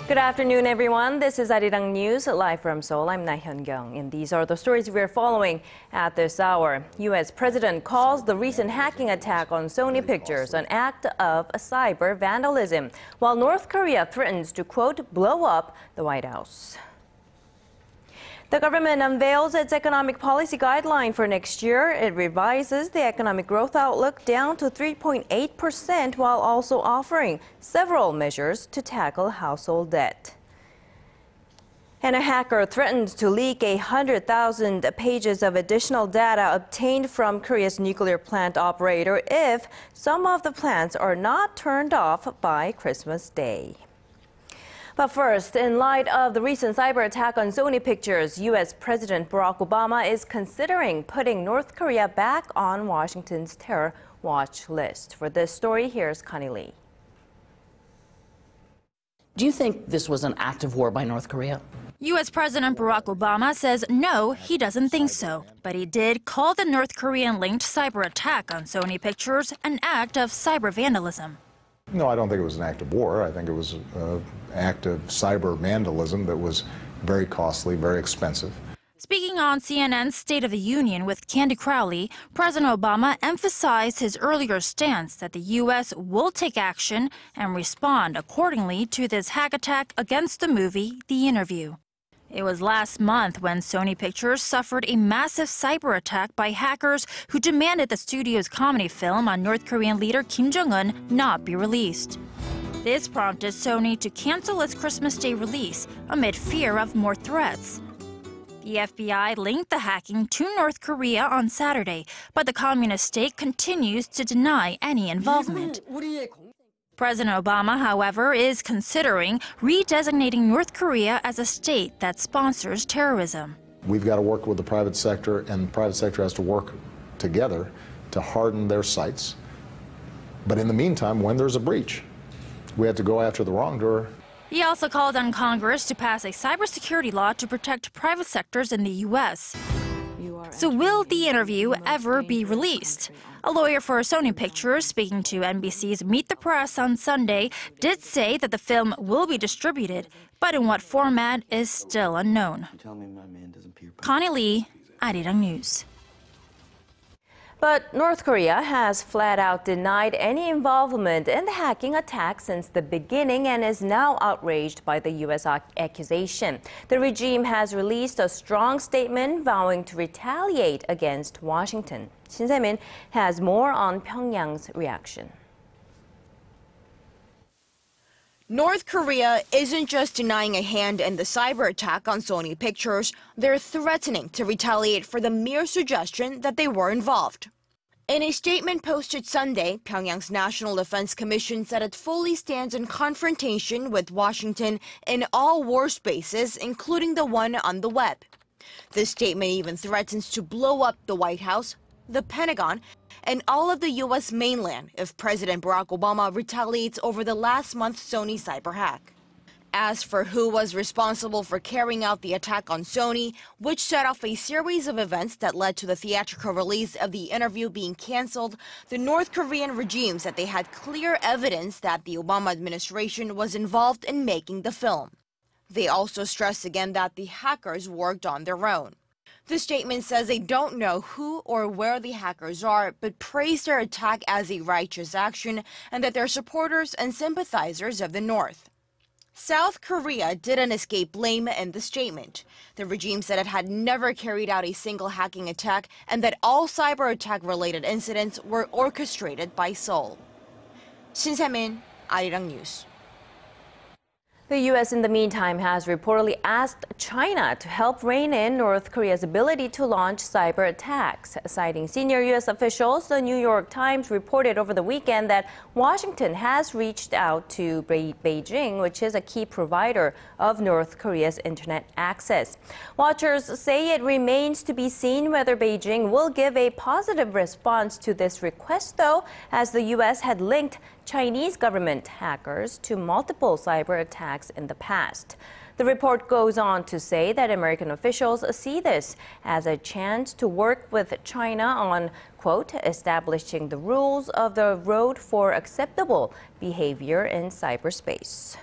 Good afternoon, everyone. This is Arirang News, live from Seoul. I'm Laah Hyun-kyung, and these are the stories we're following at this hour. U.S. President calls the recent hacking attack on Sony Pictures an act of cyber vandalism, while North Korea threatens to, quote, blow up the White House. The government unveils its economic policy guideline for next year. It revises the economic growth outlook down to 3.8% while also offering several measures to tackle household debt. And a hacker threatens to leak 100,000 pages of additional data obtained from Korea's nuclear plant operator if some of the plants are not turned off by Christmas Day. But first, in light of the recent cyber attack on Sony Pictures, U.S. President Barack Obama is considering putting North Korea back on Washington's terror watch list. For this story, here's Connie Lee. Do you think this was an act of war by North Korea? U.S. President Barack Obama says no, he doesn't think so. But he did call the North Korean-linked cyber attack on Sony Pictures an act of cyber vandalism. No, I don't think it was an act of war. I think it was an act of cyber vandalism that was very costly, very expensive. Speaking on CNN's State of the Union with Candy Crowley, President Obama emphasized his earlier stance that the U.S. will take action and respond accordingly to this hack attack against the movie The Interview. It was last month when Sony Pictures suffered a massive cyber attack by hackers who demanded the studio's comedy film on North Korean leader Kim Jong-un not be released. This prompted Sony to cancel its Christmas Day release amid fear of more threats. The FBI linked the hacking to North Korea on Saturday, but the communist state continues to deny any involvement. President Obama, however, is considering redesignating North Korea as a state that sponsors terrorism. We've got to work with the private sector, and the private sector has to work together to harden their sites. But in the meantime, when there's a breach, we have to go after the wrongdoer. He also called on Congress to pass a cybersecurity law to protect private sectors in the U.S. So will The Interview ever be released? A lawyer for Sony Pictures, speaking to NBC's Meet the Press on Sunday, did say that the film will be distributed, but in what format is still unknown. Connie Lee, Arirang News. But North Korea has flat out denied any involvement in the hacking attack since the beginning and is now outraged by the U.S. accusation. The regime has released a strong statement vowing to retaliate against Washington. Shin Se-min has more on Pyongyang's reaction. North Korea isn't just denying a hand in the cyber attack on Sony Pictures, they're threatening to retaliate for the mere suggestion that they were involved. In a statement posted Sunday, Pyongyang's National Defense Commission said it fully stands in confrontation with Washington in all war spaces, including the one on the web. The statement even threatens to blow up the White House, the Pentagon, and all of the U.S. mainland if President Barack Obama retaliates over the last month's Sony cyber hack. As for who was responsible for carrying out the attack on Sony, which set off a series of events that led to the theatrical release of The Interview being canceled, the North Korean regime said they had clear evidence that the Obama administration was involved in making the film. They also stressed again that the hackers worked on their own. The statement says they don't know who or where the hackers are, but praised their attack as a righteous action and that they're supporters and sympathizers of the North. South Korea didn't escape blame in the statement. The regime said it had never carried out a single hacking attack and that all cyber attack-related incidents were orchestrated by Seoul. Shin Se-min, Arirang News. The U.S. in the meantime has reportedly asked China to help rein in North Korea's ability to launch cyber attacks. Citing senior U.S. officials, the New York Times reported over the weekend that Washington has reached out to Beijing, which is a key provider of North Korea's internet access. Watchers say it remains to be seen whether Beijing will give a positive response to this request, though, as the U.S. had linked Chinese government hackers to multiple cyber attacks in the past. The report goes on to say that American officials see this as a chance to work with China on, quote, establishing the rules of the road for acceptable behavior in cyberspace.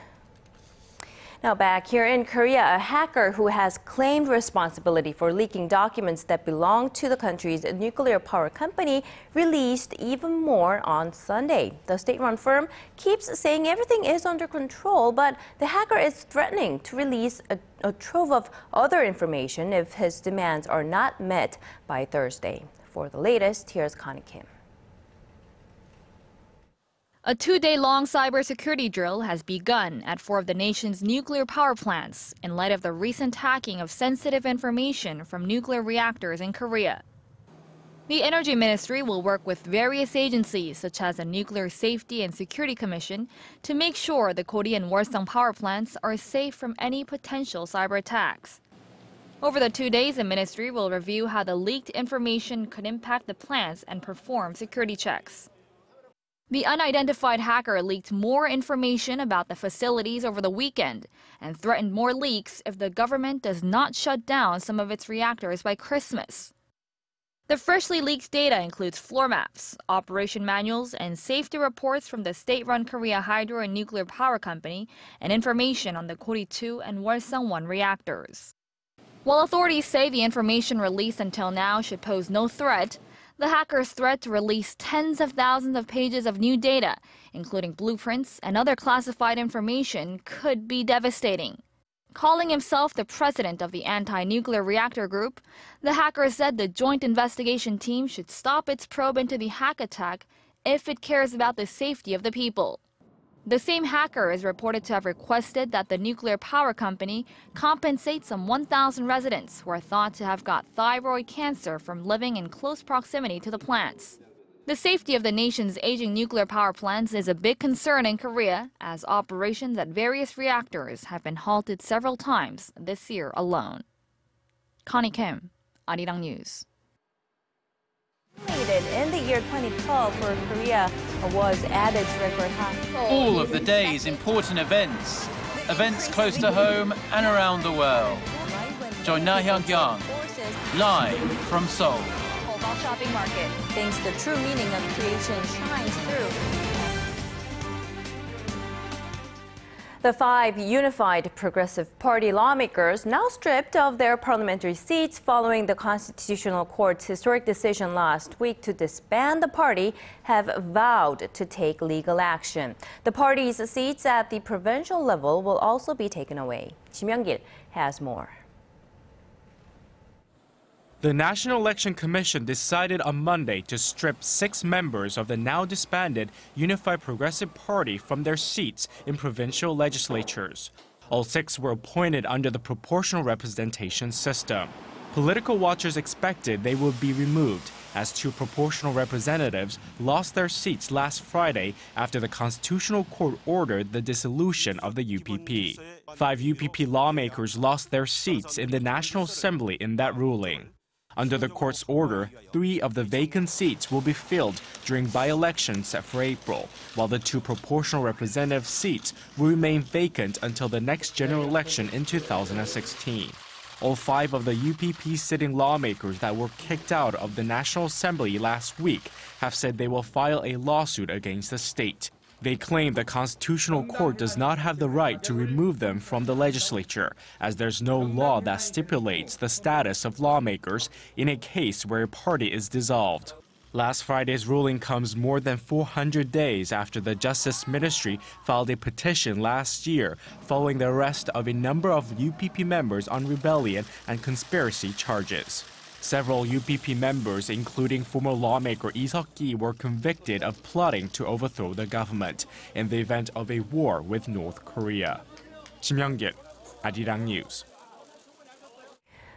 Now back here in Korea, a hacker who has claimed responsibility for leaking documents that belong to the country's nuclear power company released even more on Sunday. The state-run firm keeps saying everything is under control, but the hacker is threatening to release a trove of other information if his demands are not met by Thursday. For the latest, here's Connie Kim. A two-day-long cybersecurity drill has begun at 4 of the nation's nuclear power plants in light of the recent hacking of sensitive information from nuclear reactors in Korea. The Energy Ministry will work with various agencies such as the Nuclear Safety and Security Commission to make sure the Korean Hwasong power plants are safe from any potential cyber attacks. Over the 2 days, the ministry will review how the leaked information could impact the plants and perform security checks. The unidentified hacker leaked more information about the facilities over the weekend and threatened more leaks if the government does not shut down some of its reactors by Christmas. The freshly leaked data includes floor maps, operation manuals, and safety reports from the state-run Korea Hydro and Nuclear Power Company and information on the Kori 2 and Hwasong 1 reactors. While authorities say the information released until now should pose no threat, the hacker's threat to release tens of thousands of pages of new data, including blueprints and other classified information, could be devastating. Calling himself the president of the anti-nuclear reactor group, the hacker said the joint investigation team should stop its probe into the hack attack if it cares about the safety of the people. The same hacker is reported to have requested that the nuclear power company compensate some 1,000 residents who are thought to have got thyroid cancer from living in close proximity to the plants. The safety of the nation's aging nuclear power plants is a big concern in Korea, as operations at various reactors have been halted several times this year alone. Connie Kim, Arirang News. In the year 2012 for Korea was at its record high. All of the day's important events close to home and around the world. Join Laah Hyun-kyung live from Seoul. Shopping market thinks the true meaning of creation shines through. The 5 unified Progressive Party lawmakers, now stripped of their parliamentary seats following the Constitutional Court's historic decision last week to disband the party, have vowed to take legal action. The party's seats at the provincial level will also be taken away. Kim Young-gil has more. The National Election Commission decided on Monday to strip 6 members of the now disbanded Unified Progressive Party from their seats in provincial legislatures. All 6 were appointed under the proportional representation system. Political watchers expected they would be removed, as 2 proportional representatives lost their seats last Friday after the Constitutional Court ordered the dissolution of the UPP. 5 UPP lawmakers lost their seats in the National Assembly in that ruling. Under the court's order, 3 of the vacant seats will be filled during by-elections set for April, while the 2 proportional representative seats will remain vacant until the next general election in 2016. All 5 of the UPP sitting lawmakers that were kicked out of the National Assembly last week have said they will file a lawsuit against the state. They claim the Constitutional Court does not have the right to remove them from the legislature, as there's no law that stipulates the status of lawmakers in a case where a party is dissolved. Last Friday's ruling comes more than 400 days after the Justice Ministry filed a petition last year following the arrest of a number of UPP members on rebellion and conspiracy charges. Several UPP members, including former lawmaker Lee Seok-gi, were convicted of plotting to overthrow the government in the event of a war with North Korea. Kim Young-gil, Arirang News.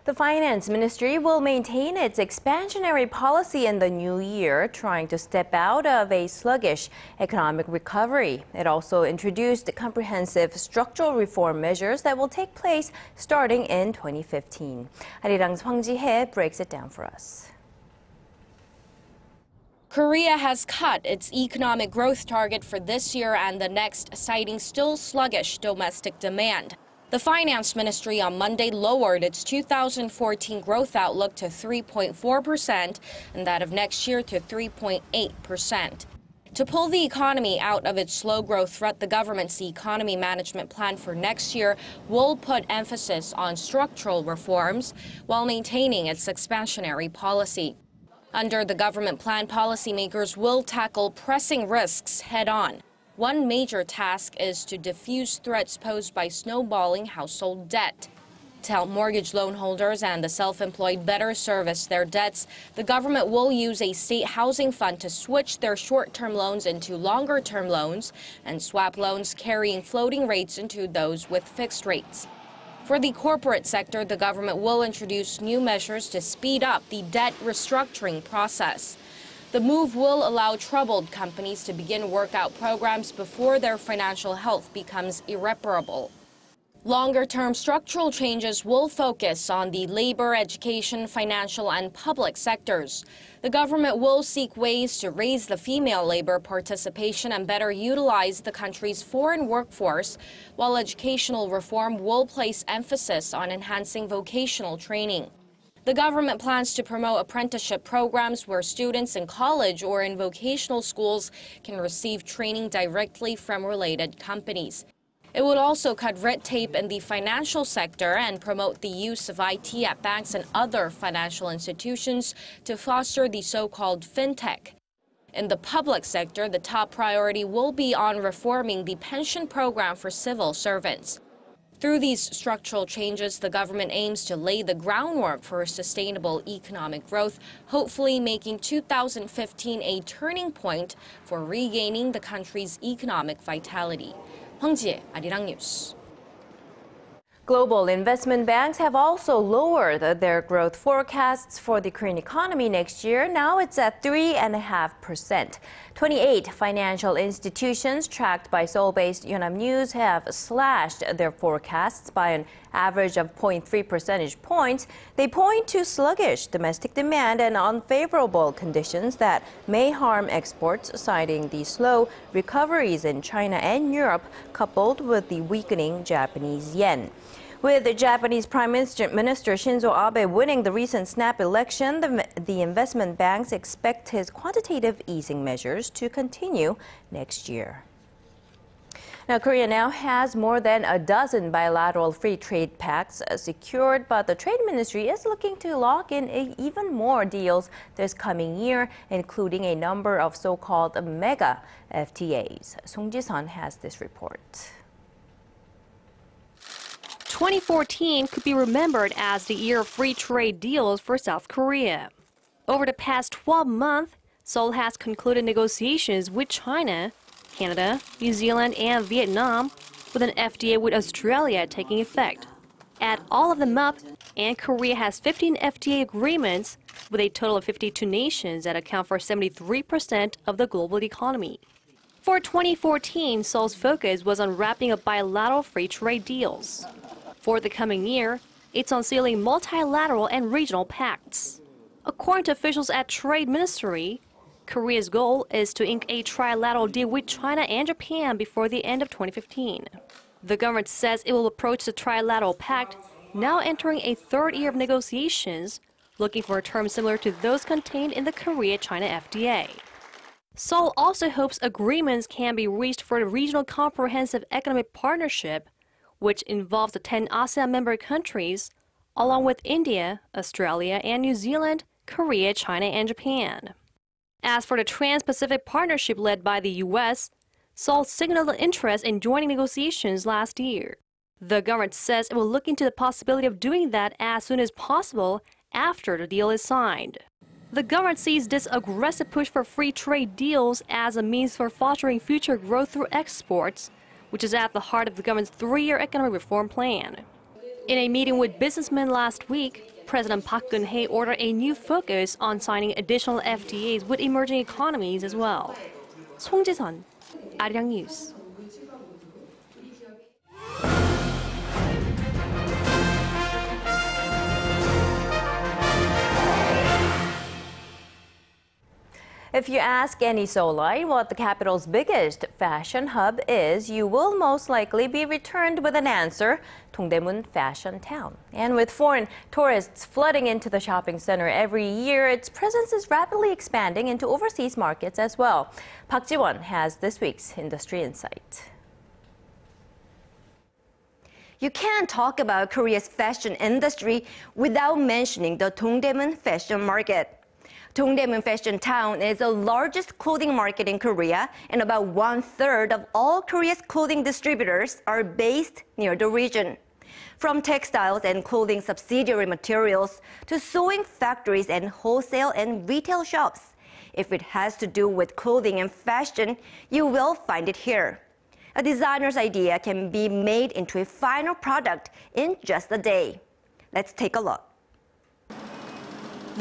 The Finance Ministry will maintain its expansionary policy in the new year, trying to step out of a sluggish economic recovery. It also introduced comprehensive structural reform measures that will take place starting in 2015. Arirang's Hwang Ji-hye breaks it down for us. Korea has cut its economic growth target for this year and the next, citing still sluggish domestic demand. The Finance Ministry on Monday lowered its 2014 growth outlook to 3.4% and that of next year to 3.8%. To pull the economy out of its slow growth rut, the government's economy management plan for next year will put emphasis on structural reforms while maintaining its expansionary policy. Under the government plan, policymakers will tackle pressing risks head-on. One major task is to defuse threats posed by snowballing household debt. To help mortgage loan holders and the self-employed better service their debts, the government will use a state housing fund to switch their short-term loans into longer-term loans and swap loans carrying floating rates into those with fixed rates. For the corporate sector, the government will introduce new measures to speed up the debt restructuring process. The move will allow troubled companies to begin workout programs before their financial health becomes irreparable. Longer-term structural changes will focus on the labor, education, financial, and public sectors. The government will seek ways to raise the female labor participation and better utilize the country's foreign workforce, while educational reform will place emphasis on enhancing vocational training. The government plans to promote apprenticeship programs where students in college or in vocational schools can receive training directly from related companies. It would also cut red tape in the financial sector and promote the use of IT at banks and other financial institutions to foster the so-called fintech. In the public sector, the top priority will be on reforming the pension program for civil servants. Through these structural changes, the government aims to lay the groundwork for sustainable economic growth, hopefully making 2015 a turning point for regaining the country's economic vitality. 황지혜, 아리랑 뉴스. Global investment banks have also lowered their growth forecasts for the Korean economy next year. Now it's at 3.5%. 28 financial institutions tracked by Seoul-based Yonhap News have slashed their forecasts by an average of 0.3 percentage points. They point to sluggish domestic demand and unfavorable conditions that may harm exports, citing the slow recoveries in China and Europe, coupled with the weakening Japanese yen. With the Japanese Prime Minister Shinzo Abe winning the recent snap election, the investment banks expect his quantitative easing measures to continue next year. Now, Korea now has more than a dozen bilateral free trade pacts secured, but the Trade Ministry is looking to lock in even more deals this coming year, including a number of so-called mega FTAs. Song Ji-sun has this report. 2014 could be remembered as the year of free trade deals for South Korea. Over the past 12 months, Seoul has concluded negotiations with China, Canada, New Zealand, and Vietnam, with an FTA with Australia taking effect. Add all of them up, and Korea has 15 FTA agreements with a total of 52 nations that account for 73% of the global economy. For 2014, Seoul's focus was on wrapping up bilateral free trade deals. For the coming year, it's on sealing multilateral and regional pacts. According to officials at Trade Ministry, Korea's goal is to ink a trilateral deal with China and Japan before the end of 2015. The government says it will approach the trilateral pact, now entering a third year of negotiations, looking for a term similar to those contained in the Korea-China FTA. Seoul also hopes agreements can be reached for the Regional Comprehensive Economic Partnership, which involves the 10 ASEAN member countries, along with India, Australia, and New Zealand, Korea, China, and Japan. As for the Trans-Pacific Partnership led by the U.S., Seoul signaled interest in joining negotiations last year. The government says it will look into the possibility of doing that as soon as possible after the deal is signed. The government sees this aggressive push for free trade deals as a means for fostering future growth through exports, which is at the heart of the government's three-year economic reform plan. In a meeting with businessmen last week, President Park Geun-hye ordered a new focus on signing additional FTAs with emerging economies as well. Song Ji-sun, Arirang News. If you ask any Seoulite what the capital's biggest fashion hub is, you will most likely be returned with an answer: Dongdaemun Fashion Town. And with foreign tourists flooding into the shopping center every year, its presence is rapidly expanding into overseas markets as well. Park Ji-won has this week's Industry Insight. You can't talk about Korea's fashion industry without mentioning the Dongdaemun Fashion Market. Dongdaemun Fashion Town is the largest clothing market in Korea, and about 1/3 of all Korea's clothing distributors are based near the region. From textiles and clothing subsidiary materials to sewing factories and wholesale and retail shops. If it has to do with clothing and fashion, you will find it here. A designer's idea can be made into a final product in just a day. Let's take a look.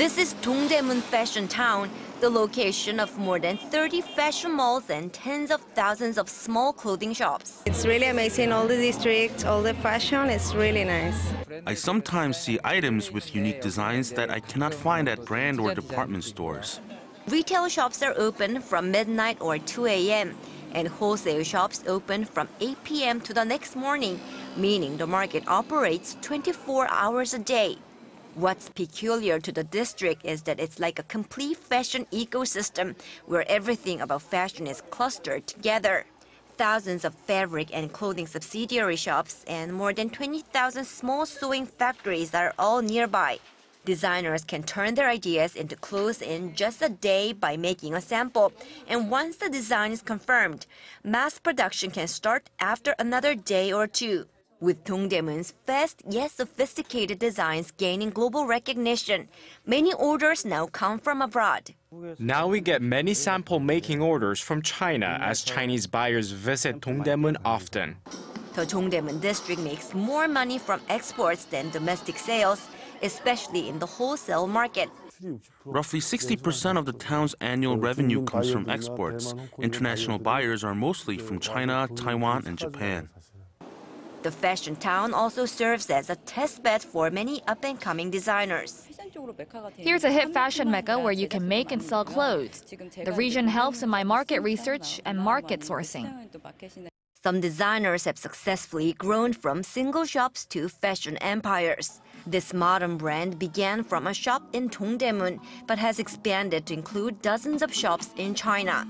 This is Dongdaemun Fashion Town, the location of more than 30 fashion malls and tens of thousands of small clothing shops. It's really amazing, all the districts, all the fashion, it's really nice. I sometimes see items with unique designs that I cannot find at brand or department stores. Retail shops are open from midnight or 2 a.m. and wholesale shops open from 8 p.m. to the next morning, meaning the market operates 24 hours a day. What's peculiar to the district is that it's like a complete fashion ecosystem where everything about fashion is clustered together. Thousands of fabric and clothing subsidiary shops and more than 20,000 small sewing factories are all nearby. Designers can turn their ideas into clothes in just a day by making a sample. And once the design is confirmed, mass production can start after another day or two. With Dongdaemun's fast yet sophisticated designs gaining global recognition, many orders now come from abroad. Now we get many sample making orders from China as Chinese buyers visit Dongdaemun often. The Dongdaemun district makes more money from exports than domestic sales, especially in the wholesale market. Roughly 60% of the town's annual revenue comes from exports. International buyers are mostly from China, Taiwan, and Japan. The fashion town also serves as a testbed for many up-and-coming designers. Here's a hip fashion mecca where you can make and sell clothes. The region helps in my market research and market sourcing. Some designers have successfully grown from single shops to fashion empires. This modern brand began from a shop in Dongdaemun, but has expanded to include dozens of shops in China.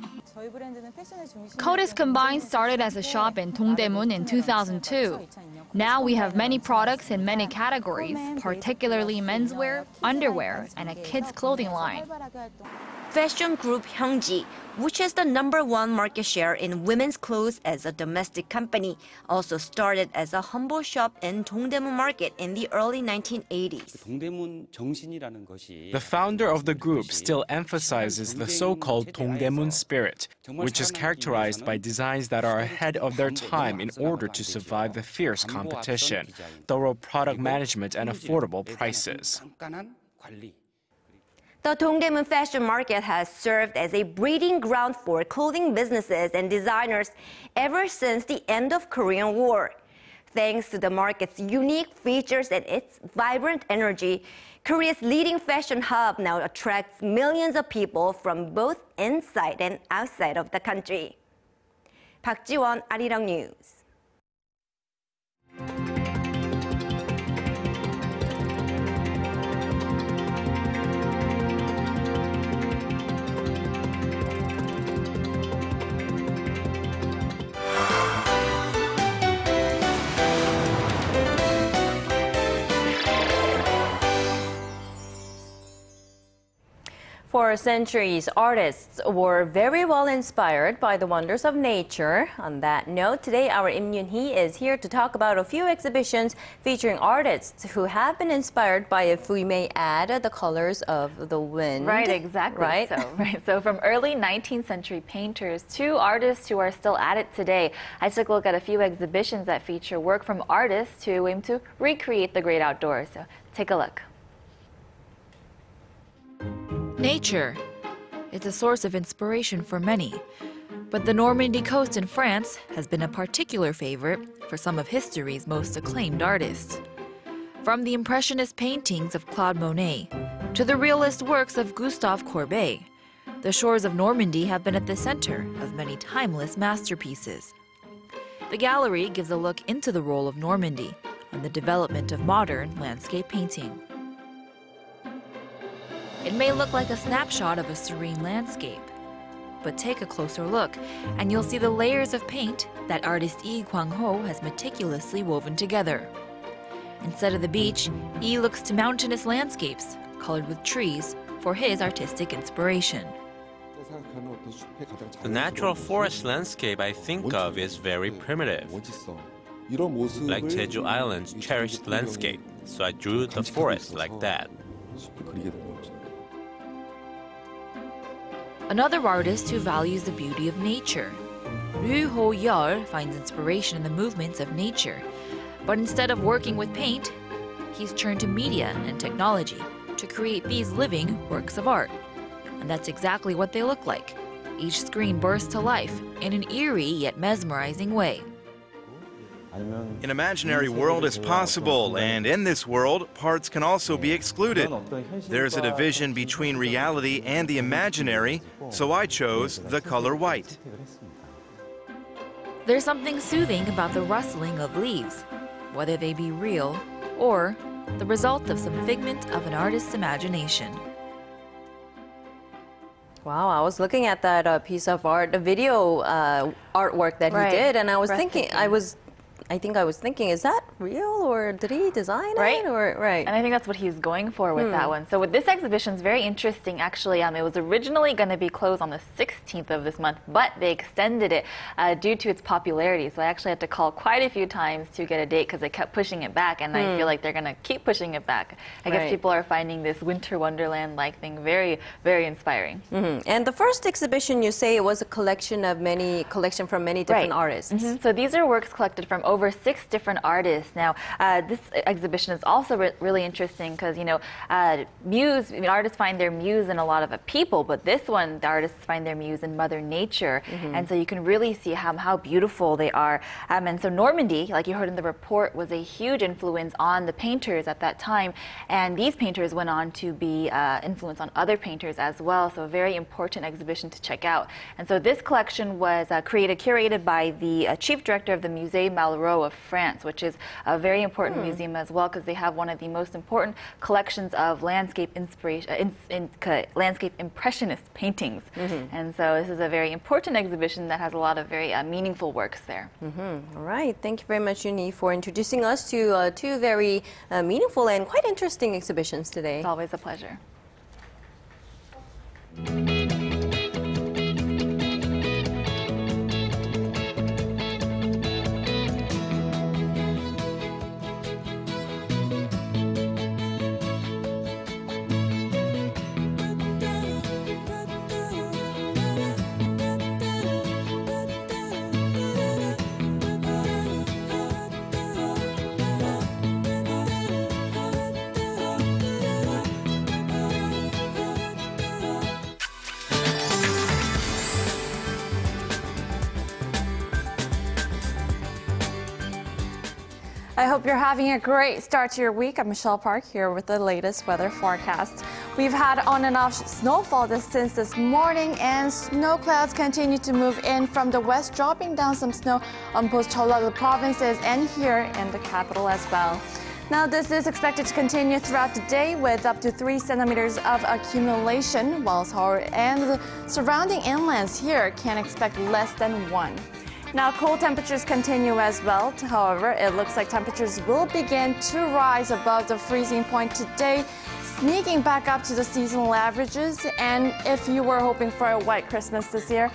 Codis Combined started as a shop in Dongdaemun in 2002. Now we have many products in many categories, particularly menswear, underwear, and a kids' clothing line. Fashion group Hyungji, which has the #1 market share in women's clothes as a domestic company, also started as a humble shop in Dongdaemun Market in the early 1980s. The founder of the group still emphasizes the so-called Dongdaemun spirit, which is characterized by designs that are ahead of their time in order to survive the fierce competition, thorough product management, and affordable prices. The Dongdaemun Fashion Market has served as a breeding ground for clothing businesses and designers ever since the end of Korean War. Thanks to the market's unique features and its vibrant energy, Korea's leading fashion hub now attracts millions of people from both inside and outside of the country. Park Ji-won, Arirang News. For centuries, artists were very well inspired by the wonders of nature. On that note, today our Im Yoon-hee is here to talk about a few exhibitions featuring artists who have been inspired by, if we may add, the colors of the wind. Right, exactly. Right? So from early 19th century painters to artists who are still at it today, I took a look at a few exhibitions that feature work from artists who aim to recreate the great outdoors. So take a look. Nature. It's a source of inspiration for many. But the Normandy coast in France has been a particular favorite for some of history's most acclaimed artists. From the Impressionist paintings of Claude Monet to the realist works of Gustave Courbet, The shores of Normandy have been at the center of many timeless masterpieces. The gallery gives a look into the role of Normandy and the development of modern landscape painting. It may look like a snapshot of a serene landscape, but take a closer look and you'll see the layers of paint that artist Lee Kwang-ho has meticulously woven together. Instead of the beach, Lee looks to mountainous landscapes colored with trees for his artistic inspiration. The natural forest landscape I think of is very primitive, like Jeju Island's cherished landscape, so I drew the forest like that. Another artist who values the beauty of nature. Ryu Ho-yeol finds inspiration in the movements of nature, but instead of working with paint, he's turned to media and technology to create these living works of art. And that's exactly what they look like. Each screen bursts to life in an eerie yet mesmerizing way. An imaginary world is possible, and in this world, parts can also be excluded. There's a division between reality and the imaginary, so I chose the color white. There's something soothing about the rustling of leaves, whether they be real or the result of some figment of an artist's imagination. Wow, I was looking at that piece of art, the video artwork that he did, and I was thinking, I think I was thinking, is that real or did he design it? Or, And I think that's what he's going for with that one. So with this exhibition, it's very interesting. Actually, it was originally going to be closed on the 16th of this month, but they extended it due to its popularity. So I actually had to call quite a few times to get a date because they kept pushing it back, and I feel like they're going to keep pushing it back. I guess people are finding this winter wonderland-like thing very, very inspiring. And the first exhibition, you say it was a collection from many different artists. So these are works collected from over 6 different artists. Now, this exhibition is also really interesting because, artists find their muse in a lot of people, but this one, the artists find their muse in Mother Nature. And so you can really see how beautiful they are. And so Normandy, like you heard in the report, was a huge influence on the painters at that time. And these painters went on to be influenced on other painters as well. So a very important exhibition to check out. And so this collection was curated by the chief director of the Musée Malraux of France, which is a very important museum as well, because they have one of the most important collections of landscape landscape impressionist paintings. And so this is a very important exhibition that has a lot of very meaningful works there. All right, thank you very much, Yuni, for introducing us to 2 very meaningful and quite interesting exhibitions today. It's always a pleasure. I hope you're having a great start to your week. I'm Michelle Park here with the latest weather forecast. We've had on and off snowfall since this morning, and snow clouds continue to move in from the west, dropping down some snow on both Jeollado provinces and here in the capital as well. Now, this is expected to continue throughout the day with up to 3 centimeters of accumulation, while Seoul and the surrounding inlands here can expect less than 1. Now, cold temperatures continue as well. However, it looks like temperatures will begin to rise above the freezing point today, sneaking back up to the seasonal averages. And if you were hoping for a white Christmas this year,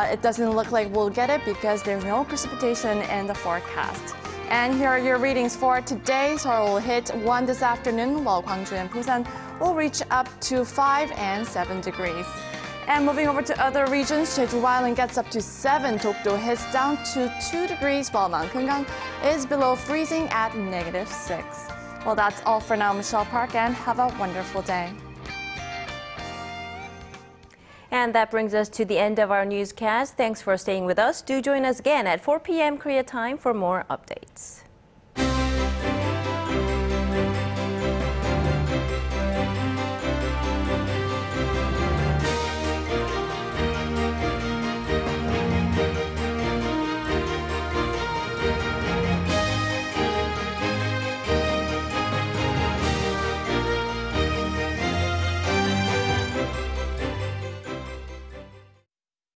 it doesn't look like we'll get it because there's no precipitation in the forecast. And here are your readings for today. Seoul will hit 1 this afternoon, while Gwangju and Busan will reach up to 5 and 7 degrees. And moving over to other regions, Jeju Island gets up to 7, Dokdo hits down to 2 degrees, while Mangkeungang is below freezing at -6. Well, that's all for now. Michelle Park, and have a wonderful day. And that brings us to the end of our newscast. Thanks for staying with us. Do join us again at 4 p.m. Korea time for more updates.